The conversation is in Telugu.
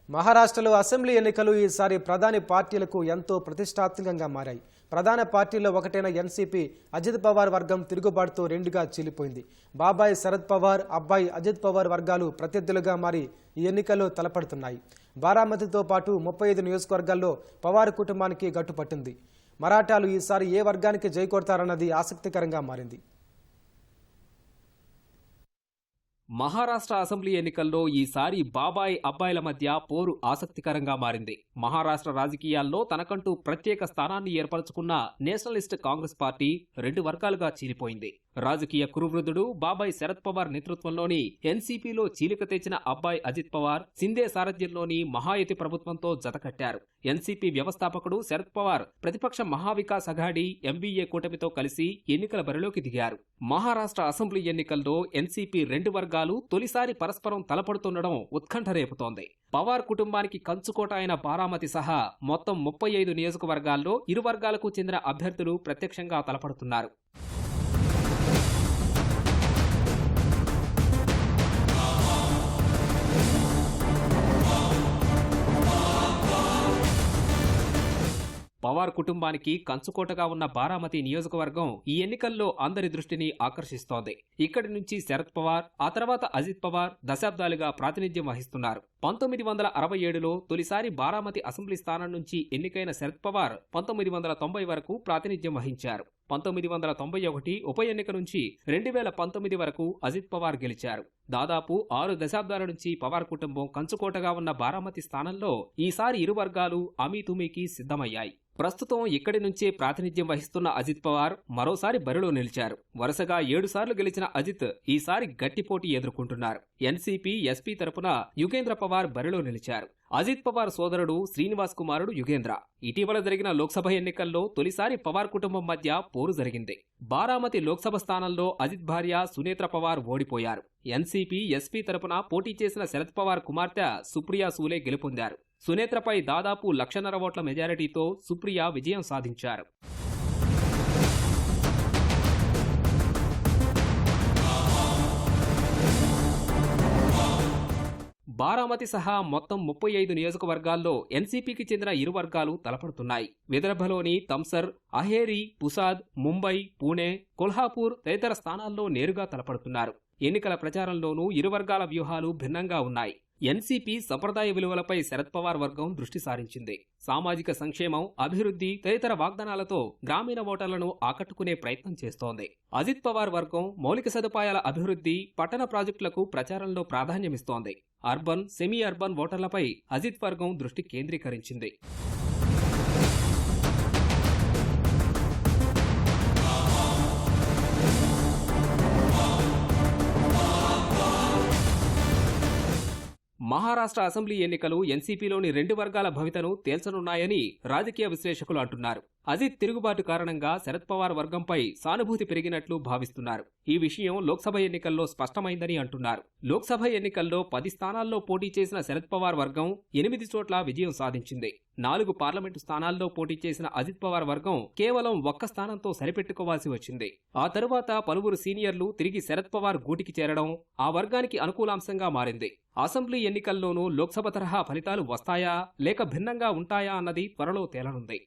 మహారాష్ట్రలో అసెంబ్లీ ఎన్నికలు ఈసారి ప్రధాని పార్టీలకు ఎంతో ప్రతిష్టాత్మకంగా మారాయి. ప్రధాన పార్టీల్లో ఒకటైన ఎన్సీపీ అజిత్ పవార్ వర్గం తిరుగుబాటుతో రెండుగా చీలిపోయింది. బాబాయ్ శరద్ పవార్, అబ్బాయి అజిత్ పవార్ వర్గాలు ప్రత్యర్థులుగా మారి ఈ ఎన్నికల్లో తలపడుతున్నాయి. బారామతితో పాటు 35 నియోజకవర్గాల్లో పవార్ కుటుంబానికి గట్టుపట్టింది. మరాఠాలు ఈసారి ఏ వర్గానికి జై కొడతారన్నది ఆసక్తికరంగా మారింది. మహారాష్ట్ర అసెంబ్లీ ఎన్నికల్లో ఈసారి బాబాయ్ అబ్బాయిల మధ్య పోరు ఆసక్తికరంగా మారింది. మహారాష్ట్ర రాజకీయాల్లో తనకంటూ ప్రత్యేక స్థానాన్ని ఏర్పరచుకున్న నేషనలిస్ట్ కాంగ్రెస్ పార్టీ రెండు వర్గాలుగా చీలిపోయింది. రాజకీయ కురువృద్ధుడు బాబాయ్ శరద్ పవార్ నేతృత్వంలోని ఎన్సీపీలో చీలిక తెచ్చిన అబ్బాయి అజిత్ పవార్ సిందే సారథ్యంలోని మహాయుతి ప్రభుత్వంతో జతకట్టారు. ఎన్సీపీ వ్యవస్థాపకుడు శరద్ పవార్ ప్రతిపక్ష మహావికాస్ అఘాడీ ఎంవీఏ కూటమితో కలిసి ఎన్నికల బరిలోకి దిగారు. మహారాష్ట్ర అసెంబ్లీ ఎన్నికల్లో ఎన్సీపీ రెండు వర్గాలు తొలిసారి పరస్పరం తలపడుతుండడం ఉత్కంఠ రేపుతోంది. పవార్ కుటుంబానికి కంచుకోట అయిన బారామతి సహా మొత్తం 35 నియోజకవర్గాల్లో ఇరు వర్గాలకు చెందిన అభ్యర్థులు ప్రత్యక్షంగా తలపడుతున్నారు. పవార్ కుటుంబానికి కంచుకోటగా ఉన్న బారామతి నియోజకవర్గం ఈ ఎన్నికల్లో అందరి దృష్టిని ఆకర్షిస్తోంది. ఇక్కడి నుంచి శరద్ పవార్, ఆ తర్వాత అజిత్ పవార్ దశాబ్దాలుగా ప్రాతినిధ్యం వహిస్తున్నారు. 1967లో తొలిసారి బారామతి అసెంబ్లీ స్థానం నుంచి ఎన్నికైన శరద్ పవార్ 1990 వరకు ప్రాతినిధ్యం వహించారు. 1991 ఉప ఎన్నిక నుంచి 2019 వరకు అజిత్ పవార్ గెలిచారు. దాదాపు 6 దశాబ్దాల నుంచి పవార్ కుటుంబం కంచుకోటగా ఉన్న బారామతి స్థానంలో ఈసారి ఇరు వర్గాలు అమీతుమీకి సిద్ధమయ్యాయి. ప్రస్తుతం ఇక్కడి నుంచే ప్రాతినిధ్యం వహిస్తున్న అజిత్ పవార్ మరోసారి బరిలో నిలిచారు. వరుసగా 7 సార్లు గెలిచిన అజిత్ ఈసారి గట్టి పోటీ ఎదుర్కొంటున్నారు. ఎన్సీపీ ఎస్పీ తరపున యుగేంద్ర పవార్ బరిలో నిలిచారు. అజిత్ పవార్ సోదరుడు శ్రీనివాస్ కుమారుడు యుగేంద్ర. ఇటీవల జరిగిన లోక్సభ ఎన్నికల్లో తొలిసారి పవార్ కుటుంబం మధ్య పోరు జరిగింది. బారామతి లోక్సభ స్థానంలో అజిత్ భార్య సునేత్ర పవార్ ఓడిపోయారు. ఎన్సీపీ ఎస్పీ తరపున పోటీ చేసిన శరద్ పవార్ కుమార్తె సుప్రియా సూలే గెలుపొందారు. సునేత్రపై దాదాపు 1,50,000 ఓట్ల మెజారిటీతో సుప్రియా విజయం సాధించారు. బారామతి సహా మొత్తం 35 నియోజకవర్గాల్లో ఎన్సీపీకి చెందిన ఇరు వర్గాలు తలపడుతున్నాయి. విదర్భలోని తమ్సర్, అహేరి, పుసాద్, ముంబై, పూణే, కొల్హాపూర్ తదితర స్థానాల్లో నేరుగా తలపడుతున్నారు. ఎన్నికల ప్రచారంలోనూ ఇరు వర్గాల వ్యూహాలు భిన్నంగా ఉన్నాయి. ఎన్సీపీ సంప్రదాయ విలువలపై శరద్ పవార్ వర్గం దృష్టి సారించింది. సామాజిక సంక్షేమం, అభివృద్ధి తదితర వాగ్దానాలతో గ్రామీణ ఓటర్లను ఆకట్టుకునే ప్రయత్నం చేస్తోంది. అజిత్ పవార్ వర్గం మౌలిక సదుపాయాల అభివృద్ధి, పట్టణ ప్రాజెక్టులకు ప్రచారంలో ప్రాధాన్యమిస్తోంది. అర్బన్, సెమీ అర్బన్ ఓటర్లపై అజిత్ వర్గం దృష్టి కేంద్రీకరించింది. మహారాష్ట్ర అసెంబ్లీ ఎన్నికలు ఎన్సీపీలోని రెండు వర్గాల భవితను తేల్చనున్నాయని రాజకీయ విశ్లేషకులు అంటున్నారు. అజిత్ తిరుగుబాటు కారణంగా శరద్ పవార్ వర్గంపై సానుభూతి పెరిగినట్లు భావిస్తున్నారు. ఈ విషయం లోక్సభ ఎన్నికల్లో స్పష్టమైందని అంటున్నారు. లోక్సభ ఎన్నికల్లో 10 స్థానాల్లో పోటీ చేసిన శరద్ పవార్ వర్గం 8 చోట్ల విజయం సాధించింది. 4 పార్లమెంటు స్థానాల్లో పోటీ చేసిన అజిత్ పవార్ వర్గం కేవలం 1 స్థానంతో సరిపెట్టుకోవాల్సి వచ్చింది. ఆ తరువాత పలువురు సీనియర్లు తిరిగి శరద్ పవార్ గూటికి చేరడం ఆ వర్గానికి అనుకూలాంశంగా మారింది. అసెంబ్లీ ఎన్నికల్లోనూ లోక్సభ తరహా ఫలితాలు వస్తాయా లేక భిన్నంగా ఉంటాయా అన్నది త్వరలో తేలనుంది.